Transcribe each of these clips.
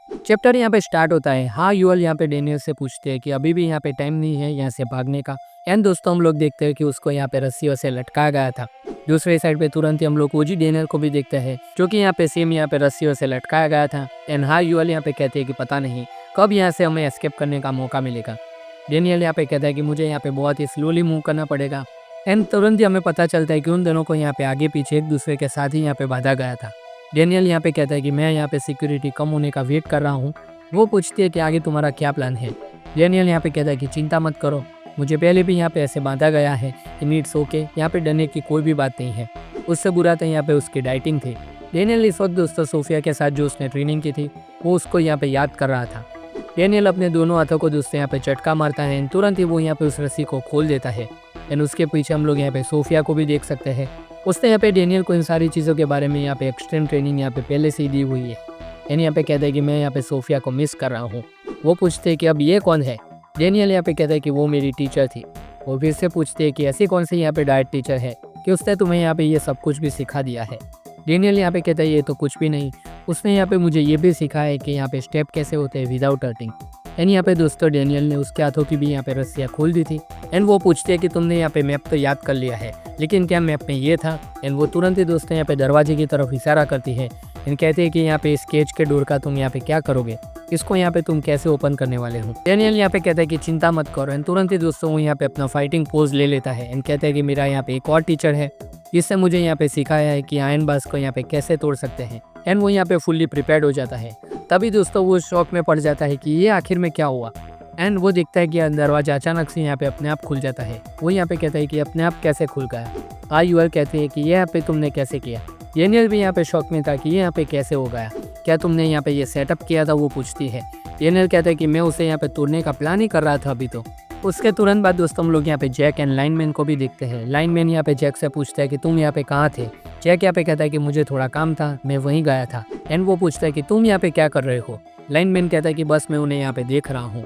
Chapter यहाँ पे start होता है। हाँ यूएल यहाँ पे डेनियल से पूछते हैं कि अभी भी यहाँ पे टाइम नहीं है यहाँ से भागने का। एंड दोस्तों हम लोग देखते हैं कि उसको यहाँ पे रस्सियों से लटकाया गया था। दूसरे साइड पे तुरंत ही हम लोग ओजी डेनियल को भी देखते हैं जो कि यहाँ पे सेम यहाँ पे रस्सियों से लटकाया गया था। एंड हाँ यूएल यहाँ पे कहते हैं कि पता नहीं कब यहाँ से हमें एस्केप करने का मौका मिलेगा। डेनियल यहाँ पे कहता है कि मुझे यहाँ पे बहुत ही स्लोली मूव करना पड़ेगा। एंड तुरंत ही हमें पता चलता है कि उन दोनों को यहाँ पे आगे पीछे एक दूसरे के साथ ही यहाँ पे बांधा गया था। डेनियल यहाँ पे कहता है कि मैं यहाँ पे सिक्योरिटी कम होने का वेट कर रहा हूँ। वो पूछती है कि आगे तुम्हारा क्या प्लान है। डेनियल यहाँ पे कहता है कि चिंता मत करो, मुझे पहले भी यहाँ पे ऐसे बांधा गया है, नीड्स ओके, यहाँ पे डरने की कोई भी बात नहीं है। उससे बुरा तो यहाँ पे उसकी डाइटिंग थी। डेनियल इस वक्त दोस्तों सोफिया के साथ जो उसने ट्रेनिंग की थी वो उसको यहाँ पे याद कर रहा था। डेनियल अपने दोनों हाथों को दोस्तों यहाँ पे चटका मारता है। तुरंत ही वो यहाँ पे उस रस्सी को खोल देता है। एंड उसके पीछे हम लोग यहाँ पे सोफिया को भी देख सकते हैं। उसने यहाँ पे डेनियल को इन सारी चीज़ों के बारे में यहाँ पे एक्सट्रीम ट्रेनिंग यहाँ पे पहले से ही दी हुई है। एंड यहाँ पे कहता है कि मैं यहाँ पे सोफिया को मिस कर रहा हूँ। वो पूछते हैं कि अब ये कौन है। डेनियल यहाँ पे कहता है कि वो मेरी टीचर थी। वो फिर से पूछते हैं कि ऐसी कौन सी यहाँ पे डाइट टीचर है कि उसने तुम्हें यहाँ पे ये सब कुछ भी सिखा दिया है। डेनियल यहाँ पे कहता है ये तो कुछ भी नहीं, उसने यहाँ पे मुझे ये भी सिखाया है कि यहाँ पे स्टेप कैसे होते हैं विदाउट हर्टिंग। एंड यहाँ पे दोस्तों डेनियल ने उसके हाथों की भी यहाँ पे रस्सियाँ खोल दी थी। एंड वो पूछते हैं कि तुमने यहाँ पे मैप तो याद कर लिया है, लेकिन क्या मैप में ये था। एंड वो तुरंत ही दोस्तों यहाँ पे दरवाजे की तरफ इशारा करती है। एंड कहते हैं कि यहाँ पे इस केज के डोर का तुम यहाँ पे क्या करोगे, इसको यहाँ पे तुम कैसे ओपन करने वाले हो। डेनियल यहाँ पे कहता है कि चिंता मत करो। एंड तुरंत ही दोस्तों वो यहाँ पे अपना फाइटिंग पोज ले लेता है। एंड कहता है कि मेरा यहाँ पे एक और टीचर है, इससे मुझे यहाँ पे सिखाया है कि आयरन बार्स को यहाँ पे कैसे तोड़ सकते हैं। एंड वो यहाँ पे फुल्ली प्रिपेयर्ड हो जाता है। तभी दोस्तों वो शॉक में पड़ जाता है कि ये आखिर में क्या हुआ। एंड वो देखता है कि दरवाजा अचानक से यहाँ पे अपने आप खुल जाता है। वो यहाँ पे कहता है कि अपने आप कैसे खुल गया। यूएल कहते हैं कि ये यहाँ पे तुमने कैसे किया। डेनियल भी यहाँ पे शॉक में था कि ये यहाँ पे कैसे हो गया, क्या तुमने यहाँ पे ये सेटअप किया था। वो पूछती है। डेनियल कहता है कि मैं उसे यहाँ पे तोड़ने का प्लान ही कर रहा था अभी तो। उसके तुरंत बाद दोस्तों हम लोग यहाँ पे जैक एंड लाइनमैन को भी देखते हैं। लाइनमैन यहाँ पे जैक से पूछता है कि तुम यहाँ पे कहाँ थे। जैक यहाँ पे कहता है कि मुझे थोड़ा काम था, मैं वहीं गया था। एंड वो पूछता है कि तुम यहाँ पे क्या कर रहे हो। लाइनमैन कहता है कि बस मैं उन्हें यहाँ पे देख रहा हूँ।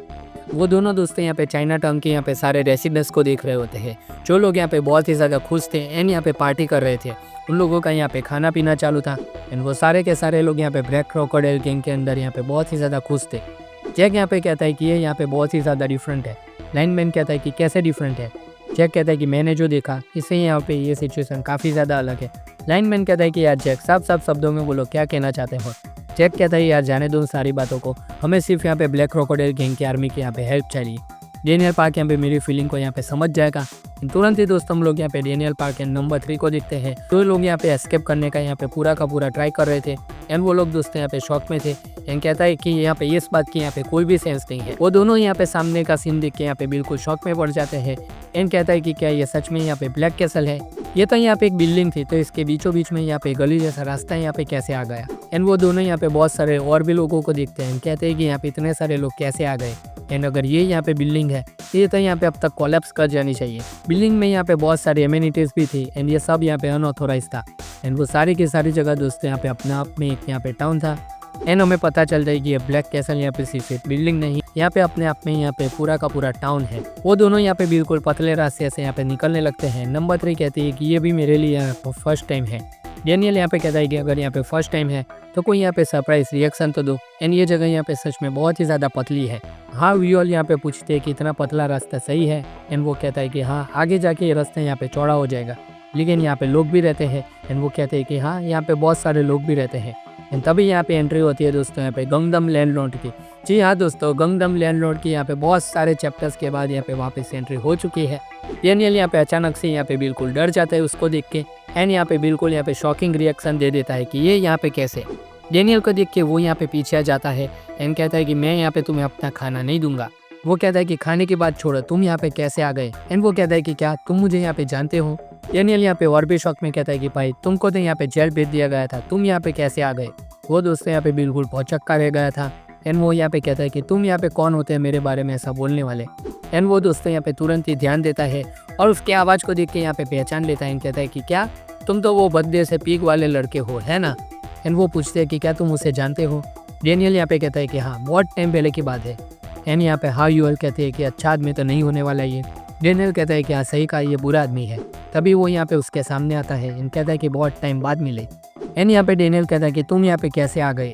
वो दोनों दोस्त यहाँ पे चाइना टाउन के यहाँ पे सारे रेसिडेंट्स को देख रहे होते हैं, जो लोग यहाँ पे बहुत ही ज़्यादा खुश थे एंड यहाँ पे पार्टी कर रहे थे। उन लोगों का यहाँ पे खाना पीना चालू था। एंड वो सारे के सारे लोग यहाँ पे ब्लैक क्रोकोडाइल गैंग के अंदर यहाँ पे बहुत ही ज़्यादा खुश थे। जैक यहाँ पे कहता है कि ये यहाँ पे बहुत ही ज़्यादा डिफरेंट है। लाइनमैन कहता है कि कैसे डिफरेंट है। जैक कहता है कि मैंने जो देखा इससे यहाँ पे ये सिचुएशन काफ़ी ज़्यादा अलग है। लाइनमैन कहता है कि यार जैक साफ साफ शब्दों में बोलो क्या कहना चाहते हो। जैक कहता है यार जाने दो सारी बातों को, हमें सिर्फ यहाँ पे ब्लैक क्रोकोडाइल गैंग की आर्मी की यहाँ पे हेल्प चाहिए। डेनियल पार्क यहाँ पे मेरी फीलिंग को यहाँ पे समझ जाएगा। तुरंत ही दोस्तों हम लोग यहाँ पे डेनियल पार्क के नंबर 3 को देखते हैं। जो लोग यहाँ पे एस्केप करने का यहाँ पे पूरा का पूरा ट्राई कर रहे थे। एंड वो लोग दोस्तों यहाँ पे शॉक में थे। एंड कहता है कि यहाँ पे इस बात की यहाँ पे कोई भी सेंस नहीं है। वो दोनों यहाँ पे सामने का सीन देख के यहाँ पे बिल्कुल शॉक में पड़ जाते हैं। एंड कहता है कि क्या ये सच में यहाँ पे ब्लैक कैसल है। ये तो यहाँ पे एक बिल्डिंग थी, तो इसके बीचों बीच में यहाँ पे गली जैसा रास्ता यहाँ पे कैसे आ गया। एंड वो दोनों यहाँ पे बहुत सारे और भी लोगों को देखते हैं। कहते हैं कि यहाँ पे इतने सारे लोग कैसे आ गए। एंड अगर ये यहाँ पे बिल्डिंग है तो ये तो यहाँ पे अब तक कोलैप्स कर जानी चाहिए। बिल्डिंग में यहाँ पे बहुत सारी एमिनिटीज़ भी थी। एंड ये सब यहाँ पे अनऑथोराइज था। एंड वो सारी की सारी जगह दोस्तों यहाँ पे अपने आप में एक यहाँ पे टाउन था। एंड हमें पता चल जाए कि ये ब्लैक कैसल यहाँ पे सिर्फ एक बिल्डिंग नहीं, यहाँ पे अपने आप में यहाँ पे पूरा का पूरा टाउन है। वो दोनों यहाँ पे बिल्कुल पतले रास्ते से यहाँ पे निकलने लगते हैं। नंबर 3 कहती है कि ये भी मेरे लिए यहाँ फर्स्ट टाइम है। डेनियल यहाँ पे कहता है कि अगर यहाँ पे फर्स्ट टाइम है तो कोई यहाँ पे सरप्राइज रिएक्शन तो दो। एंड ये जगह यहाँ पे सच में बहुत ही ज़्यादा पतली है। हाँ यूएल यहाँ पे पूछते हैं कि इतना पतला रास्ता सही है। एंड वो कहता है कि हाँ आगे जाके ये रास्ता यहाँ पे चौड़ा हो जाएगा, लेकिन यहाँ पे लोग भी रहते हैं। एंड वो कहते हैं कि हाँ यहाँ पे बहुत सारे लोग भी रहते हैं। एंड तभी यहाँ पे एंट्री होती है दोस्तों यहाँ पे गंगदम लैंडलॉर्ड की। जी हाँ दोस्तों, गंगदम लैंडलॉर्ड की यहाँ पे बहुत सारे चैप्टर्स के बाद यहाँ पे वापस एंट्री हो चुकी है। डेनियल यहाँ पे अचानक से यहाँ पे बिल्कुल डर जाता है उसको देख के। एंड यहाँ पे बिल्कुल यहाँ पे शॉकिंग रिएक्शन दे देता है कि ये यहाँ पे कैसे। डेनियल को देख के वो यहाँ पे पीछे आ जाता है। एंड कहता है कि मैं यहाँ पे तुम्हें अपना खाना नहीं दूंगा। वो कहता है कि खाने की बात छोड़ो, तुम यहाँ पे कैसे आ गए। एंड वो कहता है कि क्या तुम मुझे यहाँ पे जानते हो। डेनियल यहाँ पे और भी शौक में कहता है कि भाई तुमको तो यहाँ पे जेल भेज दिया गया था, तुम यहाँ पे कैसे आ गए। वो दोस्तों यहाँ पे बिल्कुल भौचक्का रह गया था। एंड वो यहाँ पे कहता है कि तुम यहाँ पे कौन होते हैं मेरे बारे में ऐसा बोलने वाले। एंड वो दोस्तों यहाँ पे तुरंत ही ध्यान देता है और उसकी आवाज़ को देख के यहाँ पे पहचान लेता है। कहता है कि क्या तुम तो वो बदले से पीक वाले लड़के हो, है ना। एंड वो पूछते हैं कि क्या तुम उसे जानते हो। डेनियल यहाँ पे कहता है कि हाँ बहुत टाइम पहले की बात है। एंड यहाँ पे हाँ यूएल कहते हैं कि अच्छा आदमी तो नहीं होने वाला ये। डेनियल कहता है कि हाँ सही कहा, ये बुरा आदमी है। तभी वो यहाँ पे उसके सामने आता है। एंड कहता है कि बहुत टाइम बाद मिले। एंड यहाँ पे डेनियल कहता है कि तुम यहाँ पे कैसे आ गए।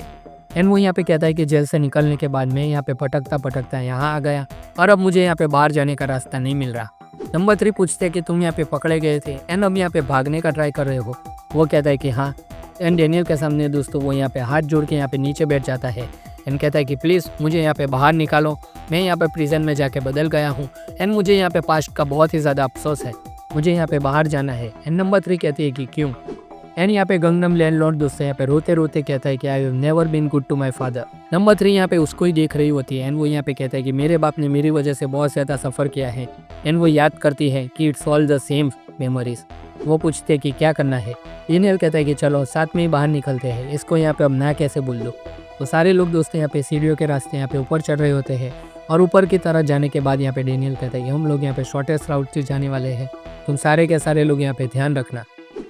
एंड वो यहाँ पे कहता है कि जेल से निकलने के बाद मैं यहाँ पे भटकता भटकता यहाँ आ गया और अब मुझे यहाँ पे बाहर जाने का रास्ता नहीं मिल रहा। नंबर 3 पूछते हैं कि तुम यहाँ पे पकड़े गए थे एंड अब यहाँ पे भागने का ट्राई कर रहे हो। वो कहता है कि हाँ। एंड डेनियल के सामने दोस्तों वो यहाँ पे हाथ जोड़ के यहाँ पे नीचे बैठ जाता है एंड कहता है कि प्लीज़ मुझे यहाँ पे बाहर निकालो, मैं यहाँ पे प्रिजन में जाके बदल गया हूँ एंड मुझे यहाँ पे पास्ट का बहुत ही ज़्यादा अफसोस है, मुझे यहाँ पे बाहर जाना है। एंड नंबर 3 कहती है कि क्यों। एंड यहाँ पे गंगनम लैंडलॉर्ड दोस्तों यहाँ पे रोते रोते कहता है कि I have never been good to my father. Number 3 यहाँ पे उसको ही देख रही होती है एंड वो यहाँ पे कहता है कि मेरे बाप ने मेरी वजह से बहुत ज़्यादा सफ़र किया है। एंड वो याद करती है कि it's all the same memories. वो पूछते हैं कि क्या करना है। डेनियल कहता है कि चलो साथ में ही बाहर निकलते हैं, इसको यहाँ पे अब ना कैसे बोल दो। तो सारे लोग दोस्तों यहाँ पे सीढ़ियों के रास्ते यहाँ पे ऊपर चढ़ रहे होते हैं और ऊपर की तरफ जाने के बाद यहाँ पे डेनियल कहता है कि हम लोग यहाँ पे शॉर्टेस्ट राउट से जाने वाले हैं, तुम सारे के सारे लोग यहाँ पे ध्यान रखना।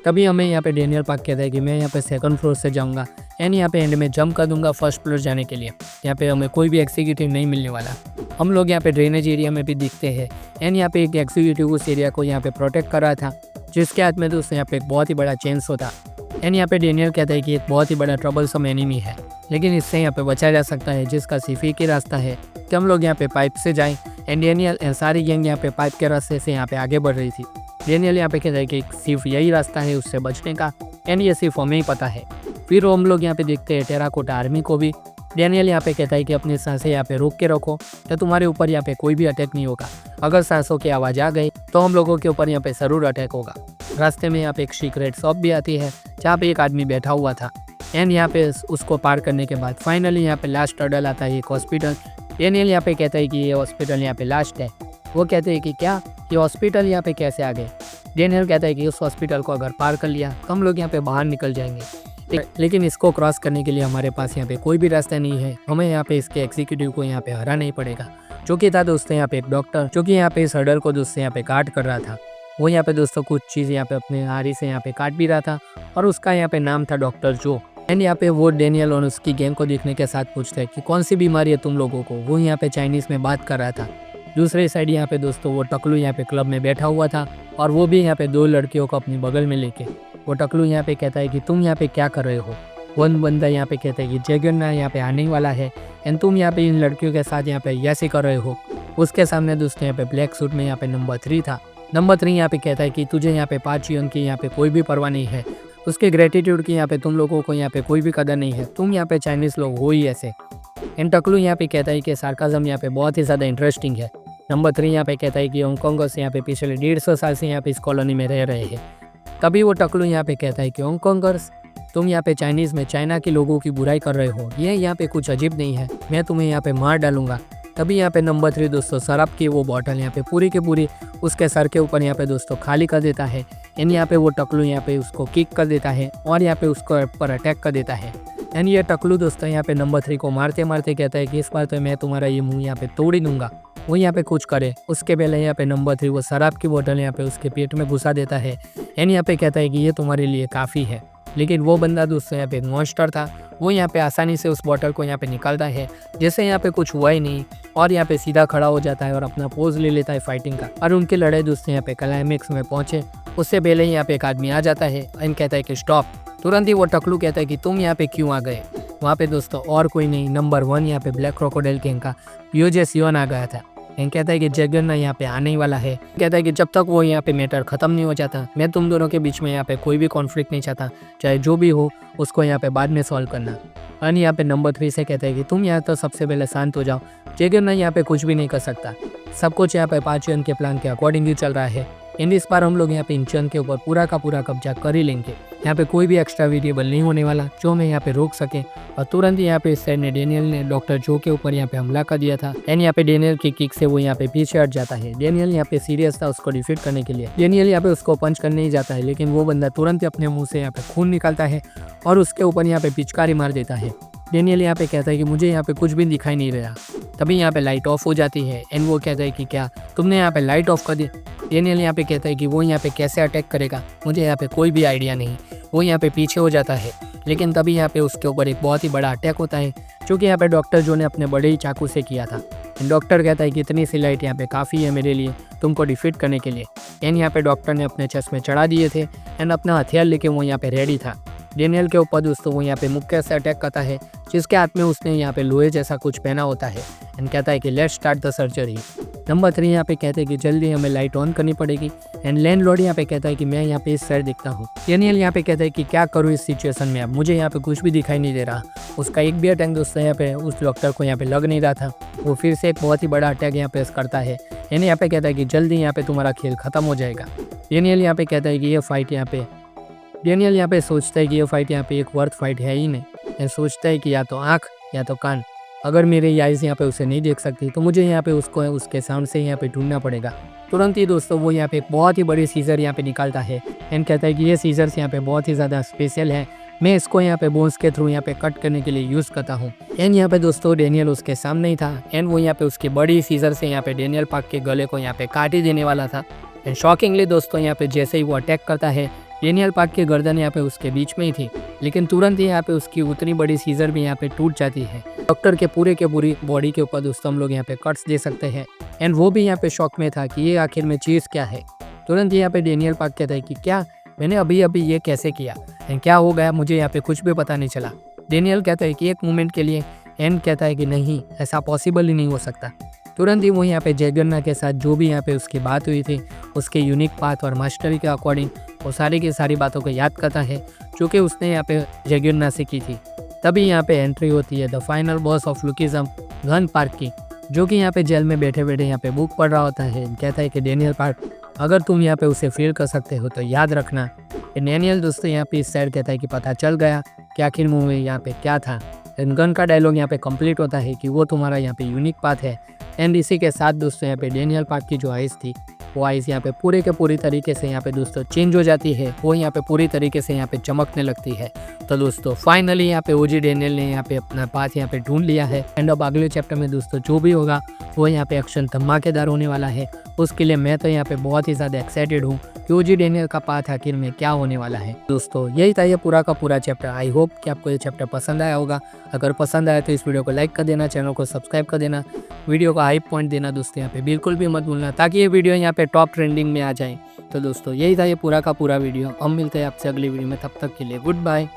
तभी हमें यहाँ पे डेनियल पार्क कहता है कि मैं यहाँ पे 2nd फ्लोर से जाऊँगा एंड यहाँ पे एंड में जंप कर दूंगा 1st फ्लोर जाने के लिए। यहाँ पे हमें कोई भी एग्जीक्यूटिव नहीं मिलने वाला। हम लोग यहाँ पे ड्रेनेज एरिया में भी दिखते हैं एंड यहाँ पे एक एग्जीक्यूटिव उस एरिया को यहाँ पे प्रोटेक्ट कर रहा था, जिसके हाथ में दोस्तों यहाँ पे एक बहुत ही बड़ा चेंस होता। एंड यहाँ पे डेनियल कहता है कि एक बहुत ही बड़ा ट्रबलसम एनिमी है, लेकिन इससे यहाँ पे बचा जा सकता है, जिसका सिर्फ एक ही रास्ता है कि हम लोग यहाँ पे पाइप से जाएं। एंड डेनियल सारी गैंग यहाँ पे पाइप के रास्ते से यहाँ पे आगे बढ़ रही थी। डेनियल यहाँ पे कहता है कि सिर्फ यही रास्ता है उससे बचने का एंड ये सिर्फ हमें ही पता है। फिर हम लोग यहाँ पे देखते हैं टेराकोटा आर्मी को भी। डेनियल यहाँ पे कहता है कि अपनी सांसें यहाँ पे रोक के रखो तो तुम्हारे ऊपर यहाँ पे कोई भी अटैक नहीं होगा। अगर सांसों की आवाज़ आ गई तो हम लोगों के ऊपर यहाँ पे ज़रूर अटैक होगा। रास्ते में यहाँ पे एक सीक्रेट शॉप भी आती है जहाँ पे एक आदमी बैठा हुआ था एंड यहाँ पे उसको पार करने के बाद फाइनली यहाँ पे लास्ट टर्डल आता है, एक हॉस्पिटल। डेनियल यहाँ पे कहता है कि ये हॉस्पिटल यहाँ पे लास्ट है। वो कहते हैं कि क्या ये हॉस्पिटल यहाँ पे कैसे आ गए। डेनियल कहता है कि उस हॉस्पिटल को अगर पार कर लिया तो हम लोग यहाँ पे बाहर निकल जाएंगे, लेकिन इसको क्रॉस करने के लिए हमारे पास यहाँ पे कोई भी रास्ता नहीं है, हमें यहाँ पे इसके एग्जीक्यूटिव को यहाँ पे हराना ही पड़ेगा। जो कि था दोस्तों यहाँ पे एक डॉक्टर जो कि यहाँ पे इस हर्डल को दोस्तों यहाँ पे काट कर रहा था। वो यहाँ पे दोस्तों कुछ चीज़ यहाँ पे अपने आरी से यहाँ पे काट भी रहा था और उसका यहाँ पे नाम था डॉक्टर जो। एंड यहाँ पे वो डेनियल और उसकी गैंग को देखने के साथ पूछता है कि कौन सी बीमारी है तुम लोगों को। वो यहाँ पे चाइनीज़ में बात कर रहा था। दूसरी साइड यहाँ पे दोस्तों वो टकलू यहाँ पे क्लब में बैठा हुआ था और वो भी यहाँ पे 2 लड़कियों को अपनी बगल में लेके। वो टकलू यहाँ पे कहता है कि तुम यहाँ पे क्या कर रहे हो। वन बंदा यहाँ पे कहता है कि जगन्नाथ यहाँ पे आने वाला है एंड तुम यहाँ पे इन लड़कियों के साथ यहाँ पे ऐसे कर रहे हो। उसके सामने दोस्तों यहाँ पे ब्लैक सूट में यहाँ पे नंबर 3 था। नंबर 3 यहाँ पे कहता है कि तुझे यहाँ पे 5 यून की यहाँ पे कोई भी परवाह नहीं है, उसके ग्रेटिट्यूड की यहाँ पे तुम लोगों को यहाँ पे कोई भी कदर नहीं है, तुम यहाँ पे चाइनीज़ लोग हो ही ऐसे। एंड टकलू यहाँ पे कहता है कि सार्काज़म यहाँ पे बहुत ही ज़्यादा इंटरेस्टिंग है। नंबर 3 यहाँ पे कहता है कि हांगकॉन्ग से यहाँ पे पिछले 150 साल से यहाँ पे इस कॉलोनी में रह रहे हैं। तभी वो टकलू यहाँ पे कहता है कि हांगकॉन्गर्स तुम यहाँ पे चाइनीज़ में चाइना के लोगों की बुराई कर रहे हो, ये यहाँ पे कुछ अजीब नहीं है, मैं तुम्हें यहाँ पे मार डालूंगा। तभी यहाँ पे नंबर 3 दोस्तों शराब की वो बॉटल यहाँ पे पूरी की पूरी उसके सर के ऊपर यहाँ पे दोस्तों खाली कर देता है एंड यहाँ पे वो टकलू यहाँ पे उसको किक कर देता है और यहाँ पे उसको ऊपर अटैक कर देता है। एंड ये टकलू दोस्तों यहाँ पे नंबर 3 को मारते मारते कहता है कि इस बार तो मैं तुम्हारा ये मुंह यहाँ पे तोड़ ही दूंगा। वो यहाँ पे कुछ करे उसके पहले यहाँ पे नंबर 3 वो शराब की बोतल यहाँ पे उसके पेट में घुसा देता है एंड यहाँ पे कहता है कि ये तुम्हारे लिए काफ़ी है। लेकिन वो बंदा दोस्तों यहाँ पे एक मॉन्स्टर था, वो यहाँ पे आसानी से उस बॉटल को यहाँ पे निकालता है जैसे यहाँ पे कुछ हुआ ही नहीं और यहाँ पे सीधा खड़ा हो जाता है और अपना पोज ले लेता है फाइटिंग का। और उनकी लड़ाई दोस्तों यहाँ पे क्लाइमेक्स में पहुँचे उससे पहले ही यहाँ पे एक आदमी आ जाता है एंड कहता है कि स्टॉप। तुरंत ही वो टकलू कहता है कि तुम यहाँ पे क्यों आ गए। वहाँ पे दोस्तों और कोई नहीं, नंबर 1 यहाँ पे ब्लैक क्रोकोडाइल गैंग का प्योजे सियोन आ गया था एंड कहता है कि जगन्नाथ यहाँ पे आने ही वाला है। कहता है कि जब तक वो यहाँ पे मैटर खत्म नहीं हो जाता मैं तुम दोनों के बीच में यहाँ पे कोई भी कॉन्फ्लिक्ट नहीं चाहता, चाहे जो भी हो उसको यहाँ पे बाद में सॉल्व करना। और यहाँ पे नंबर 3 से कहता है कि तुम यहाँ तो सबसे पहले शांत हो जाओ, जगन्नाथ यहाँ पे कुछ भी नहीं कर सकता, सब कुछ यहाँ पे 5 जन के प्लान के अकॉर्डिंग ही चल रहा है एंड इस बार हम लोग यहाँ पे इंचन के ऊपर पूरा का पूरा कब्जा कर ही लेंगे। यहाँ पे कोई भी एक्स्ट्रा वेरिएबल नहीं होने वाला जो हमें यहाँ पे रोक सके। और तुरंत यहाँ पे इस साइड ने डेनियल ने डॉक्टर जो के ऊपर यहाँ पे हमला कर दिया था एंड यहाँ पे डेनियल की किक से वो यहाँ पे पीछे हट जाता है। डेनियल यहाँ पे सीरियस था उसको डिफीट करने के लिए। डेनियल यहाँ पे उसको पंच करने ही जाता है लेकिन वो बंदा तुरंत अपने मुँह से यहाँ पे खून निकालता है और उसके ऊपर यहाँ पे पिचकारी मार देता है। डेनियल यहाँ पे कहता है कि मुझे यहाँ पे कुछ भी दिखाई नहीं रहा। तभी यहाँ पे लाइट ऑफ हो जाती है एंड वो कहता है कि क्या तुमने यहाँ पे लाइट ऑफ कर दी। डेनियल यहाँ पे कहता है कि वो यहाँ पे कैसे अटैक करेगा, मुझे यहाँ पे कोई भी आइडिया नहीं। वो यहाँ पे पीछे हो जाता है लेकिन तभी यहाँ पे उसके ऊपर एक बहुत ही बड़ा अटैक होता है जो कि यहाँ पे डॉक्टर जो ने अपने बड़े ही चाकू से किया था। डॉक्टर कहता है कि इतनी सी लाइट यहाँ पे काफ़ी है मेरे लिए तुमको डिफीट करने के लिए। एंड यहाँ पे डॉक्टर ने अपने चेस्ट में चढ़ा दिए थे एंड अपना हथियार लेके वो यहाँ पे रेडी था। डेनियल के ऊपर दोस्तों वो यहाँ पे मुक्के से अटैक करता है, जिसके हाथ में उसने यहाँ पे लोहे जैसा कुछ पहना होता है एंड कहता है कि let's start the surgery. Number 3 यहाँ पे कहते हैं कि जल्दी हमें लाइट ऑन करनी पड़ेगी एंड लैंडलॉर्ड यहाँ पे कहता है कि मैं यहाँ पे इस साइड दिखता हूँ। डेनियल यहाँ पे कहता है कि क्या करूँ इस सिचुएशन में, अब मुझे यहाँ पे कुछ भी दिखाई नहीं दे रहा। उसका एक भी अटैक दोस्तों यहाँ पे उस डॉक्टर को यहाँ पे लग नहीं रहा था। वो फिर से एक बहुत ही बड़ा अटैक यहाँ पे करता है एंड यहाँ पे कहता है कि जल्दी यहाँ पे तुम्हारा खेल खत्म हो जाएगा। डेनियल यहाँ पे कहता है कि ये फाइट यहाँ पे डेनियल यहाँ पे सोचता है कि ये फाइट यहाँ पे एक वर्थ फाइट है ही नहीं एंड सोचता है कि या तो आँख या तो कान, अगर मेरे आइज़ यहाँ पे उसे नहीं देख सकती तो मुझे यहाँ पे उसको उसके साउंड से यहाँ पे ढूंढना पड़ेगा। तुरंत ही दोस्तों वो यहाँ पे एक बहुत ही बड़ी सीजर यहाँ पे निकालता है एंड कहता है कि ये सीजर्स यहाँ पे बहुत ही ज़्यादा स्पेशल है, मैं इसको यहाँ पे बोन्स के थ्रू यहाँ पे कट करने के लिए यूज़ करता हूँ। एंड यहाँ पे दोस्तों डेनियल उसके सामने ही था एंड वो यहाँ पे उसकी बड़ी सीजर से यहाँ पे डेनियल पार्क के गले को यहाँ पे काट ही देने वाला था। एंड शॉकिंगली दोस्तों यहाँ पे जैसे ही वो अटैक करता है, डेनियल पार्क की गर्दन यहाँ पे उसके बीच में ही थी, लेकिन तुरंत ही यहाँ पे उसकी उतनी बड़ी सीजर भी यहाँ पे टूट जाती है। डॉक्टर के पूरी बॉडी के ऊपर दोस्तों हम लोग यहाँ पे कट्स दे सकते हैं एंड वो भी यहाँ पे शॉक में था कि ये आखिर में चीज़ क्या है। तुरंत यहाँ पे डेनियल पार्क कहता है कि क्या मैंने अभी ये कैसे किया एंड क्या हो गया, मुझे यहाँ पे कुछ भी पता नहीं चला। डेनियल कहता है कि एक मोमेंट के लिए एंड कहता है कि नहीं, ऐसा पॉसिबल ही नहीं हो सकता। तुरंत ही वो यहाँ पे जैगरना के साथ जो भी यहाँ पे उसकी बात हुई थी, उसके यूनिक पाथ और मास्टरी के अकॉर्डिंग वो सारी की सारी बातों को याद करता है जो कि उसने यहाँ पे जैगरना से की थी। तभी यहाँ पे एंट्री होती है the final boss of lookism, gun park की, जो कि यहाँ पे जेल में बैठे बैठे यहाँ पे बुक पढ़ रहा होता है। कहता है कि डेनियल पार्क, अगर तुम यहाँ पे उसे फील कर सकते हो तो याद रखना। डेनियल दोस्तों यहाँ पे इस साइड कहता है कि पता चल गया कि आखिर मूवी यहाँ पे क्या था। गन का डायलॉग यहाँ पे कंप्लीट होता है कि वो तुम्हारा यहाँ पे यूनिक पाथ है एंड इसी के साथ दोस्तों यहाँ पे डेनियल पार्क की जो आइज़ थी वो आइज़ यहाँ पे पूरे के पूरी तरीके से यहाँ पे दोस्तों चेंज हो जाती है, वो यहाँ पे पूरी तरीके से यहाँ पे चमकने लगती है। तो दोस्तों फाइनली यहाँ पे ओजी डेनियल ने यहाँ पे अपना पाथ यहाँ पे ढूंढ लिया है एंड अब अगले चैप्टर में दोस्तों जो भी होगा वो यहाँ पे एक्शन धमाकेदार होने वाला है। उसके लिए मैं तो यहाँ पे बहुत ही ज़्यादा एक्साइटेड हूँ कि ओजी डेनियल का पाथ आखिर में क्या होने वाला है। दोस्तों यही था ये पूरा का पूरा चैप्टर। आई होप कि आपको ये चैप्टर पसंद आया होगा। अगर पसंद आया तो इस वीडियो को लाइक कर देना, चैनल को सब्सक्राइब कर देना, वीडियो को हाई पॉइंट देना दोस्तों यहाँ पे बिल्कुल भी मत भूलना, ताकि ये वीडियो यहाँ पे टॉप ट्रेंडिंग में आ जाए। तो दोस्तों यही था ये पूरा का पूरा वीडियो। हम मिलते हैं आपसे अगली वीडियो में, तब तक के लिए गुड बाय।